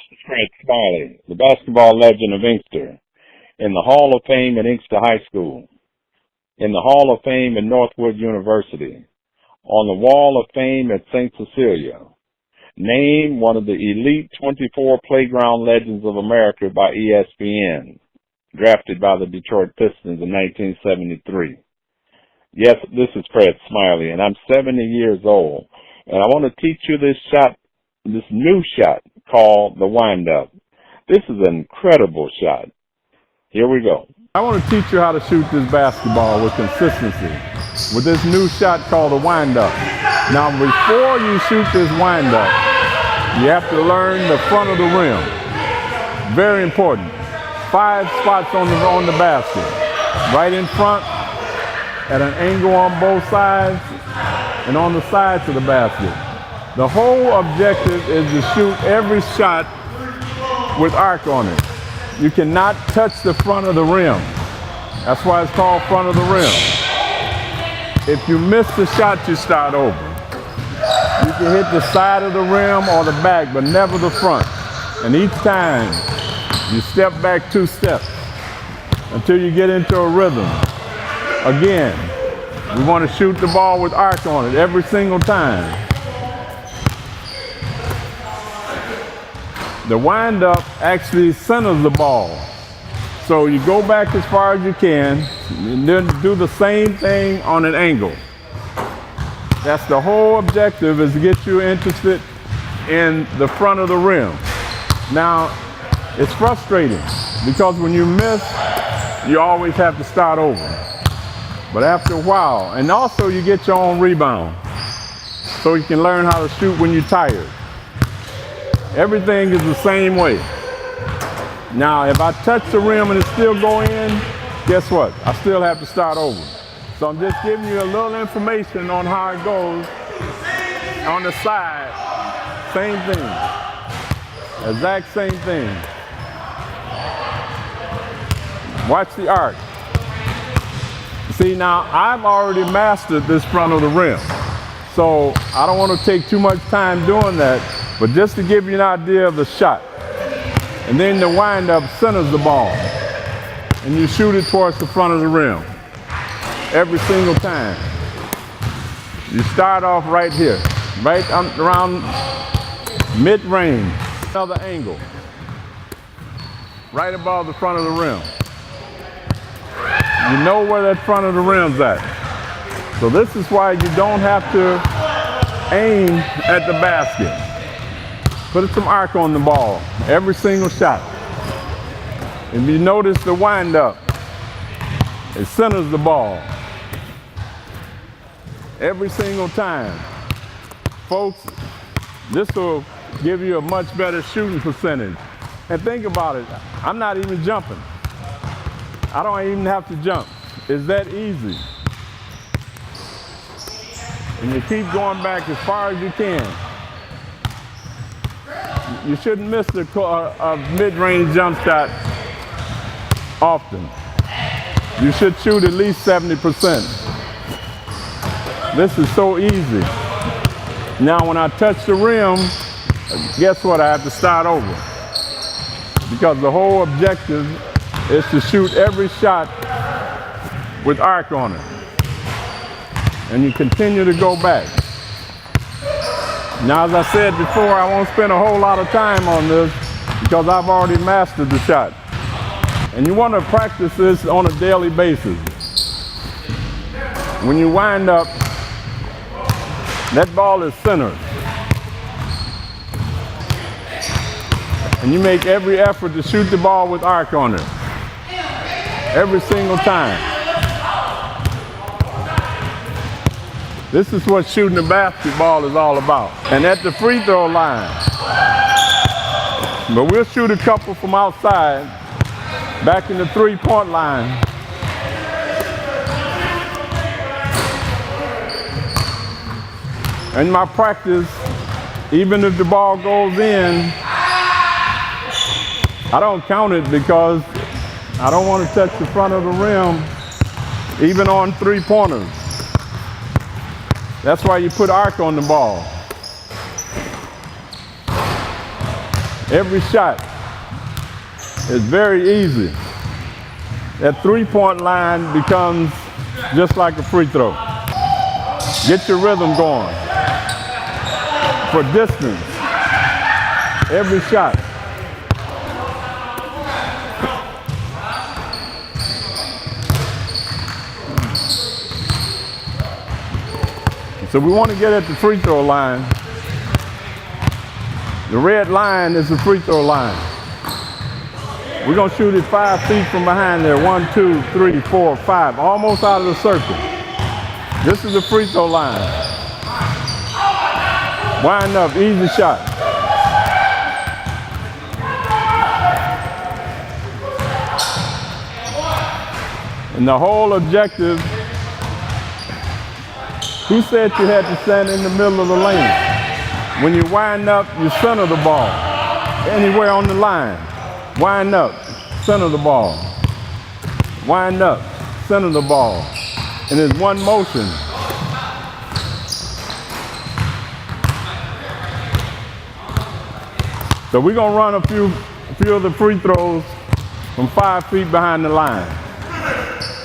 Smiley, the basketball legend of Inkster, in the Hall of Fame at Inkster High School, in the Hall of Fame at Northwood University, on the Wall of Fame at St. Cecilia, named one of the elite 24 playground legends of America by ESPN, drafted by the Detroit Pistons in 1973. Yes, this is Fred Smiley, and I'm 70 years old, and I want to teach you this new shot called the wind-up. This is an incredible shot. Here we go. I want to teach you how to shoot this basketball with consistency with this new shot called the wind-up. Now, before you shoot this wind-up, you have to learn the front of the rim. Very important. 5 spots on the basket. Right in front, at an angle on both sides, and on the sides of the basket. The whole objective is to shoot every shot with arc on it. You cannot touch the front of the rim. That's why it's called front of the rim. If you miss the shot, you start over. You can hit the side of the rim or the back, but never the front. And each time, you step back 2 steps until you get into a rhythm. Again, we want to shoot the ball with arc on it every single time. The wind-up actually centers the ball. So you go back as far as you can, and then do the same thing on an angle. That's the whole objective, is to get you interested in the front of the rim. Now, it's frustrating because when you miss, you always have to start over. But after a while, and also you get your own rebound, so you can learn how to shoot when you're tired. Everything is the same way. Now, if I touch the rim and it still go in, guess what? I still have to start over. So I'm just giving you a little information on how it goes on the side. Same thing. Exact same thing. Watch the arc. See, now I've already mastered this front of the rim. So I don't want to take too much time doing that, but just to give you an idea of the shot. And then the wind-up centers the ball, and you shoot it towards the front of the rim every single time. You start off right here, right around mid-range, another angle, right above the front of the rim. You know where that front of the rim's at. So this is why you don't have to aim at the basket. Put some arc on the ball, every single shot. If you notice the wind-up, it centers the ball every single time. Folks, this will give you a much better shooting percentage. And think about it, I'm not even jumping. I don't even have to jump. It's that easy. And you keep going back as far as you can. You shouldn't miss a mid-range jump shot often. You should shoot at least 70%. This is so easy. Now when I touch the rim, guess what? I have to start over. Because the whole objective is to shoot every shot with arc on it. And you continue to go back. Now, as I said before, I won't spend a whole lot of time on this because I've already mastered the shot. And you want to practice this on a daily basis. When you wind up, that ball is centered. And you make every effort to shoot the ball with arc on it. Every single time. This is what shooting the basketball is all about. And at the free throw line. But we'll shoot a couple from outside, back in the 3-point line. In my practice, even if the ball goes in, I don't count it because I don't want to touch the front of the rim, even on 3-pointers. That's why you put arc on the ball. Every shot is very easy. That three-point line becomes just like a free throw. Get your rhythm going. For distance, every shot. So we want to get at the free throw line. The red line is the free throw line. We're going to shoot it 5 feet from behind there. 1, 2, 3, 4, 5. Almost out of the circle. This is the free throw line. Wind up, easy shot. And the whole objective, who said you had to stand in the middle of the lane? When you wind up, you center the ball. Anywhere on the line. Wind up, center the ball. Wind up, center the ball. And it's one motion. So we're gonna run a few of the free throws from 5 feet behind the line.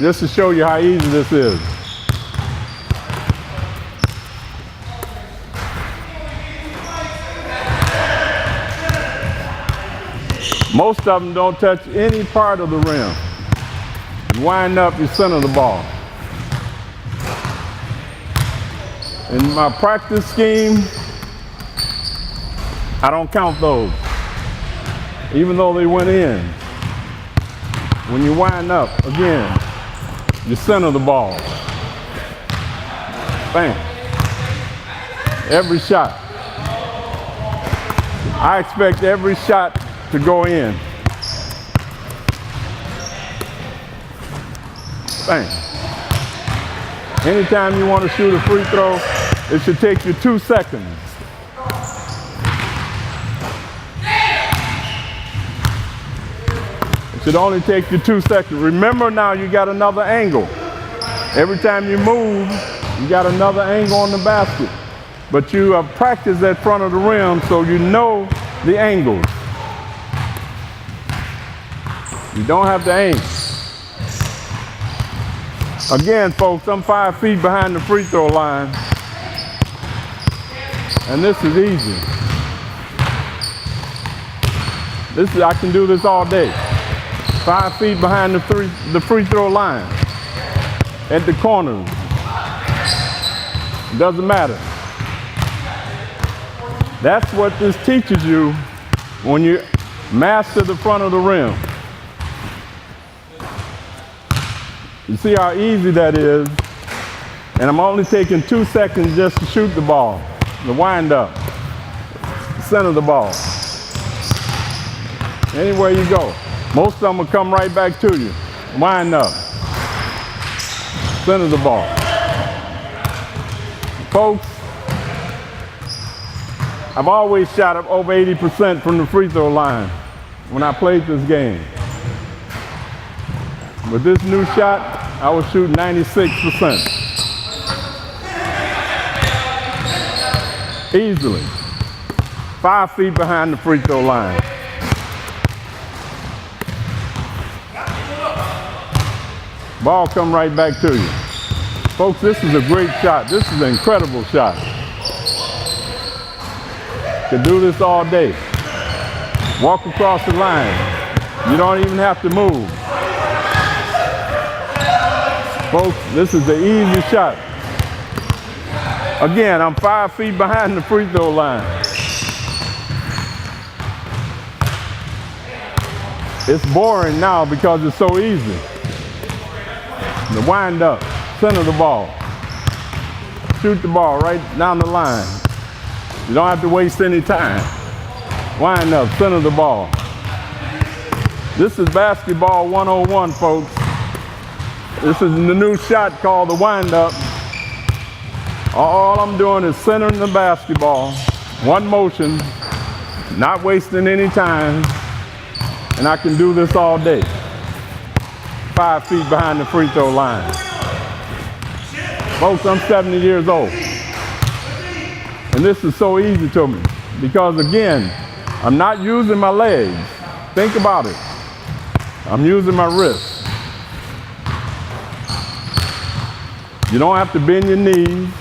Just to show you how easy this is. Most of them don't touch any part of the rim. You wind up, you center the ball. In my practice scheme, I don't count those, even though they went in. When you wind up, again, you center the ball. Bang. Every shot. I expect every shot to go in. Bang. Anytime you want to shoot a free throw, it should take you 2 seconds. It should only take you 2 seconds. Remember now, you got another angle. Every time you move, you got another angle on the basket. But you have practiced at front of the rim, so you know the angles. You don't have to aim. Again, folks, I'm 5 feet behind the free throw line. And this is easy. I can do this all day. 5 feet behind the free throw line. At the corners. It doesn't matter. That's what this teaches you when you master the front of the rim. You see how easy that is? And I'm only taking 2 seconds just to shoot the ball, the wind up, center the ball. Anywhere you go. Most of them will come right back to you. Wind up, center the ball. Folks, I've always shot up over 80% from the free throw line when I played this game. With this new shot, I was shooting 96%. Easily. 5 feet behind the free throw line. Ball come right back to you. Folks, this is a great shot. This is an incredible shot. Could do this all day. Walk across the line. You don't even have to move. Folks, this is an easy shot. Again, I'm 5 feet behind the free throw line. It's boring now because it's so easy. The wind up, center the ball. Shoot the ball right down the line. You don't have to waste any time. Wind up, center the ball. This is basketball 101, folks. This is the new shot called the wind up. All I'm doing is centering the basketball, one motion, not wasting any time, and I can do this all day. 5 feet behind the free throw line. Folks, I'm 70 years old. And this is so easy to me because, again, I'm not using my legs. Think about it. I'm using my wrist. You don't have to bend your knees.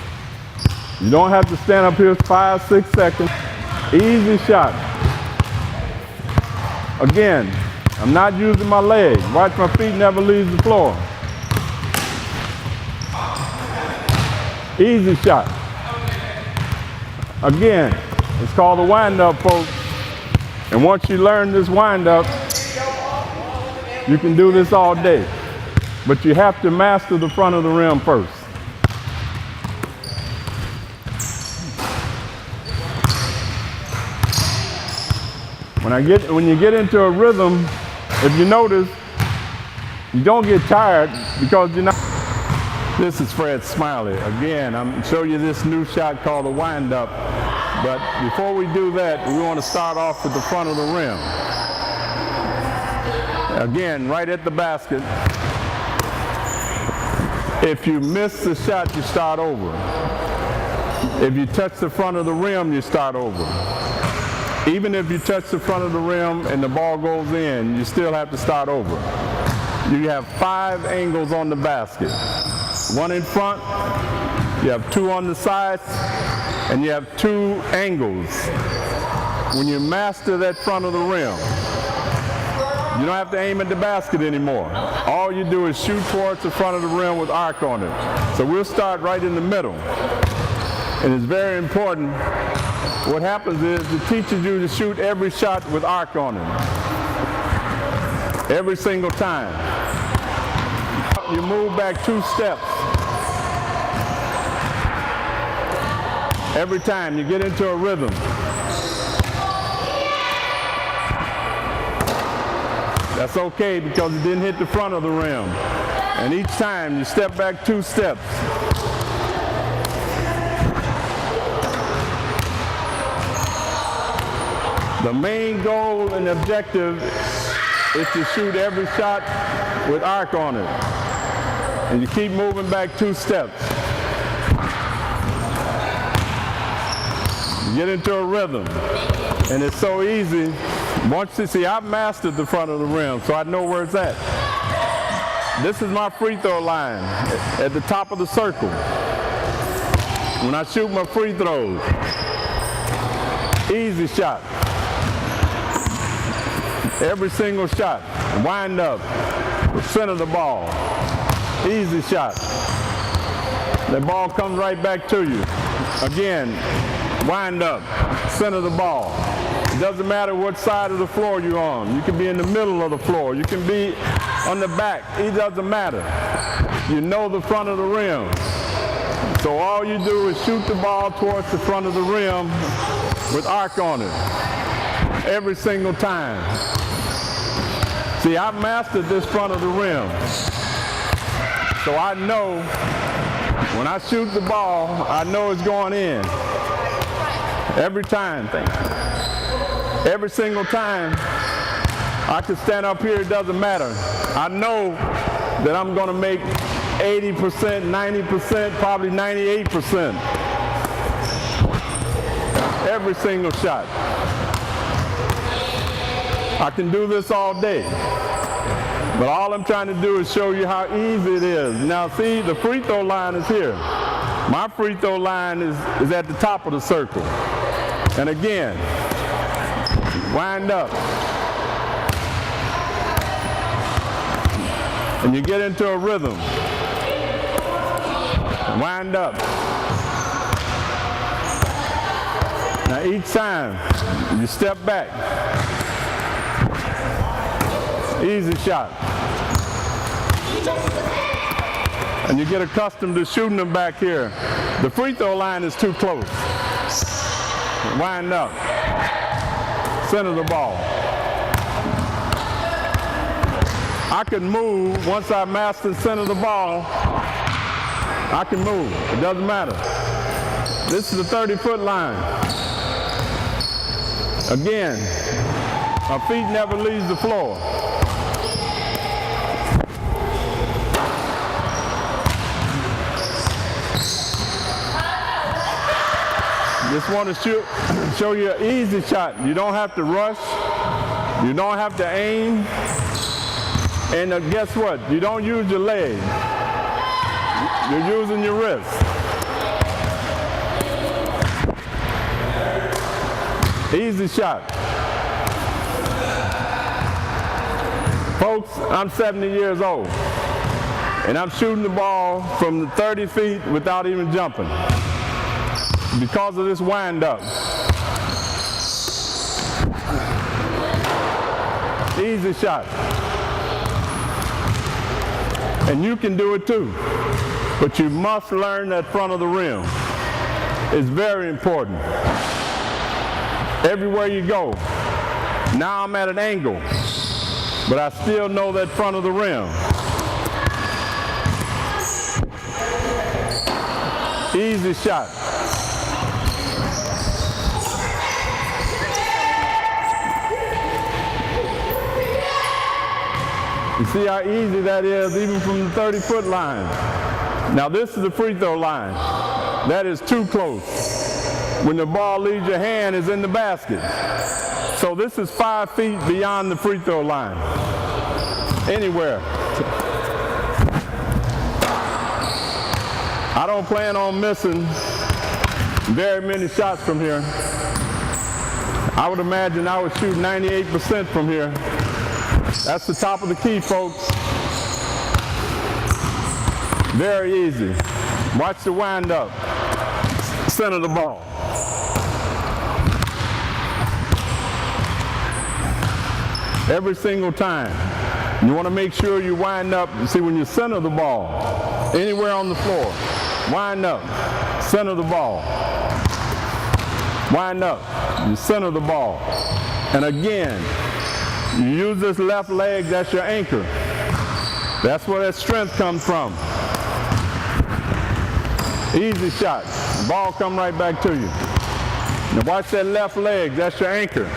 You don't have to stand up here 5, 6 seconds. Easy shot. Again, I'm not using my legs. Watch my feet never leave the floor. Easy shot. Again, it's called a wind-up, folks. And once you learn this wind-up, you can do this all day. But you have to master the front of the rim first. When you get into a rhythm, if you notice, you don't get tired because you're not. This is Fred Smiley. Again, I'm showing you this new shot called the wind-up. But before we do that, we want to start off with the front of the rim. Again, right at the basket. If you miss the shot, you start over. If you touch the front of the rim, you start over. Even if you touch the front of the rim and the ball goes in, you still have to start over. You have 5 angles on the basket. 1 in front, you have 2 on the sides, and you have 2 angles. When you master that front of the rim, you don't have to aim at the basket anymore. All you do is shoot towards the front of the rim with arc on it. So we'll start right in the middle. And it's very important. What happens is it teaches you to shoot every shot with arc on it. Every single time. You move back 2 steps. Every time you get into a rhythm. That's okay because it didn't hit the front of the rim. And each time you step back 2 steps. The main goal and objective is to shoot every shot with arc on it. And you keep moving back 2 steps. You get into a rhythm. And it's so easy. Once you see, I've mastered the front of the rim, so I know where it's at. This is my free throw line at the top of the circle. When I shoot my free throws, easy shot. Every single shot, wind up, center the ball, easy shot. The ball comes right back to you. Again, wind up, center the ball. It doesn't matter what side of the floor you're on. You can be in the middle of the floor. You can be on the back. It doesn't matter. You know the front of the rim. So all you do is shoot the ball towards the front of the rim with arc on it. Every single time. See, I've mastered this front of the rim. So I know when I shoot the ball, I know it's going in. Every time. Thank you. Every single time. I can stand up here, it doesn't matter. I know that I'm going to make 80%, 90%, probably 98%. Every single shot. I can do this all day. But all I'm trying to do is show you how easy it is. Now see, the free throw line is here. My free throw line is at the top of the circle. And again, wind up. And you get into a rhythm. Wind up. Now each time, you step back. Easy shot. And you get accustomed to shooting them back here. The free throw line is too close. Wind up. Center the ball. I can move once I master center the ball. I can move. It doesn't matter. This is the 30-foot line. Again, my feet never leaves the floor. Just want to show you an easy shot. You don't have to rush. You don't have to aim. And guess what? You don't use your leg. You're using your wrist. Easy shot. Folks, I'm 70 years old. And I'm shooting the ball from 30 feet without even jumping. Because of this wind-up. Easy shot. And you can do it too. But you must learn that front of the rim. It's very important. Everywhere you go. Now I'm at an angle. But I still know that front of the rim. Easy shot. You see how easy that is, even from the 30-foot line. Now this is the free throw line. That is too close. When the ball leaves your hand, it's in the basket. So this is 5 feet beyond the free throw line. Anywhere. I don't plan on missing very many shots from here. I would imagine I would shoot 98% from here. That's the top of the key, folks. Very easy. Watch the wind up. Center the ball. Every single time. You want to make sure you wind up. You see, when you center the ball, anywhere on the floor, wind up, center the ball. Wind up, you center the ball. And again, you use this left leg, that's your anchor. That's where that strength comes from. Easy shot. Ball come right back to you. Now watch that left leg, that's your anchor.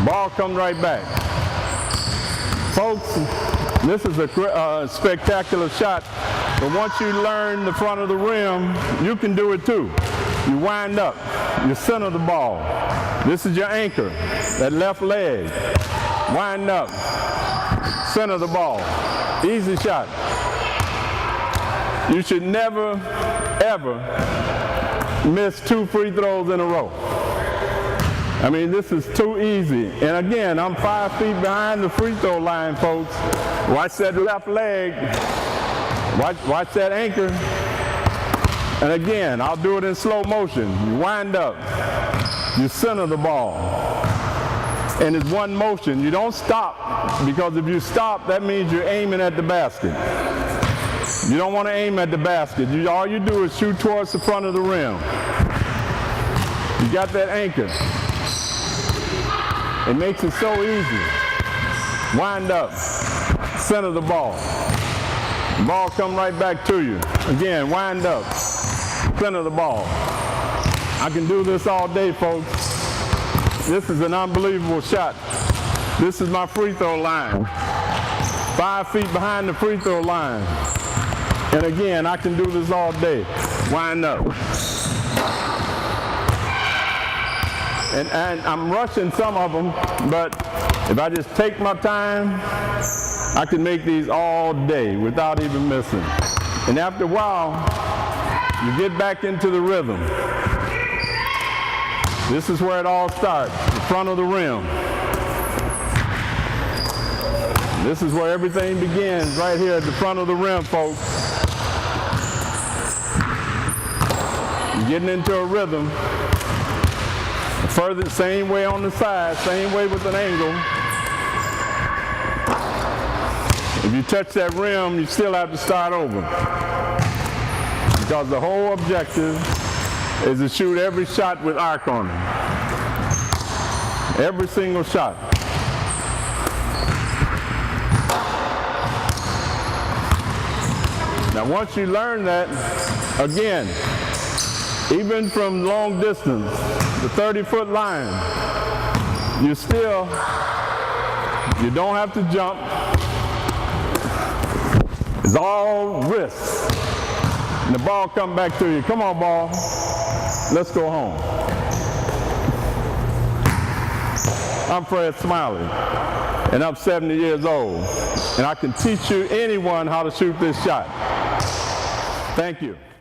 Ball comes right back. Folks, this is a spectacular shot, but once you learn the front of the rim, you can do it too. You wind up, you center the ball. This is your anchor, that left leg. Wind up, center the ball. Easy shot. You should never, ever miss 2 free throws in a row. I mean, this is too easy. And again, I'm 5 feet behind the free throw line, folks. Watch that left leg. Watch that anchor. And again, I'll do it in slow motion. You wind up. You center the ball. And it's one motion. You don't stop, because if you stop, that means you're aiming at the basket. You don't want to aim at the basket. All you do is shoot towards the front of the rim. You got that anchor. It makes it so easy. Wind up, center the ball. The ball come right back to you. Again, wind up, center the ball. I can do this all day, folks. This is an unbelievable shot. This is my free throw line. 5 feet behind the free throw line. And again, I can do this all day. Wind up. And I'm rushing some of them, but if I just take my time, I can make these all day without even missing. And after a while, you get back into the rhythm. This is where it all starts, the front of the rim. This is where everything begins, right here at the front of the rim, folks. You're getting into a rhythm. Further, same way on the side, same way with an angle. If you touch that rim, you still have to start over. Because the whole objective is to shoot every shot with arc on it. Every single shot. Now once you learn that, again, even from long distance, the 30-foot line, you don't have to jump. It's all wrist. And the ball come back to you. Come on, ball. Let's go home. I'm Fred Smiley, and I'm 70 years old, and I can teach you anyone how to shoot this shot. Thank you.